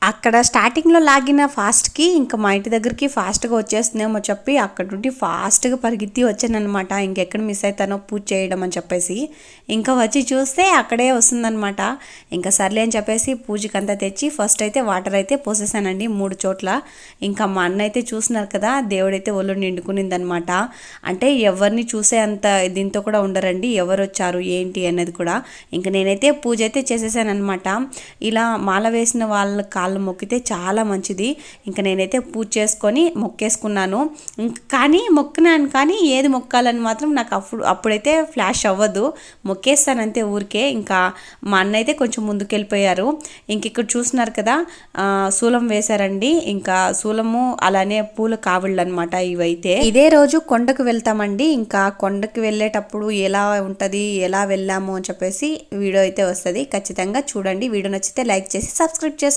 అక్కడ స్టార్టింగ్లో లాగిన ఫాస్ట్కి ఇంకా మా ఇంటి దగ్గరికి ఫాస్ట్గా వచ్చేస్తుందేమో చెప్పి అక్కడ నుండి ఫాస్ట్గా పరిగెత్తి వచ్చానమాట. ఇంకెక్కడ మిస్ అవుతానో పూజ చేయడం అని చెప్పేసి ఇంకా వచ్చి చూస్తే అక్కడే వస్తుందనమాట. ఇంకా సర్లే అని చెప్పేసి పూజకంతా తెచ్చి ఫస్ట్ అయితే వాటర్ అయితే పోసేసానండి 3 చోట్ల. ఇంకా మా అన్న అయితే చూస్తున్నారు కదా, దేవుడైతే ఒళ్ళు నిండుకునిందనమాట. అంటే ఎవరిని చూసే అంత దీంతో కూడా ఉండరండి, ఎవరు వచ్చారు ఏంటి అన్నది కూడా. ఇంకా నేనైతే పూజ అయితే చేసేసానమాట. ఇలా మాల వేసిన వాళ్ళ కాళ్ళు మొక్కితే చాలా మంచిది. ఇంకా నేనైతే పూజ చేసుకొని మొక్కేసుకున్నాను. కానీ మొక్కినాను, కానీ ఏది మొక్కాలని మాత్రం నాకు అప్పుడైతే ఫ్లాష్ అవ్వదు, మొక్కేస్తానంతే ఊరికే. ఇంకా మా అన్న అయితే కొంచెం ముందుకెళ్ళిపోయారు. ఇంక ఇక్కడ చూస్తున్నారు కదా, శూలం వేశారండి. ఇంకా శూలము అలానే పూల కావిళ్ళు అనమాట ఇవైతే. ఇదే రోజు కొండకు వెళ్తామండి. ఇంకా కొండకు వెళ్ళేటప్పుడు ఎలా ఉంటుంది, ఎలా వెళ్ళాము అని చెప్పేసి వీడియో అయితే వస్తుంది, ఖచ్చితంగా చూడండి. వీడియో నచ్చితే లైక్ చేసి సబ్స్క్రైబ్ చేసుకోండి.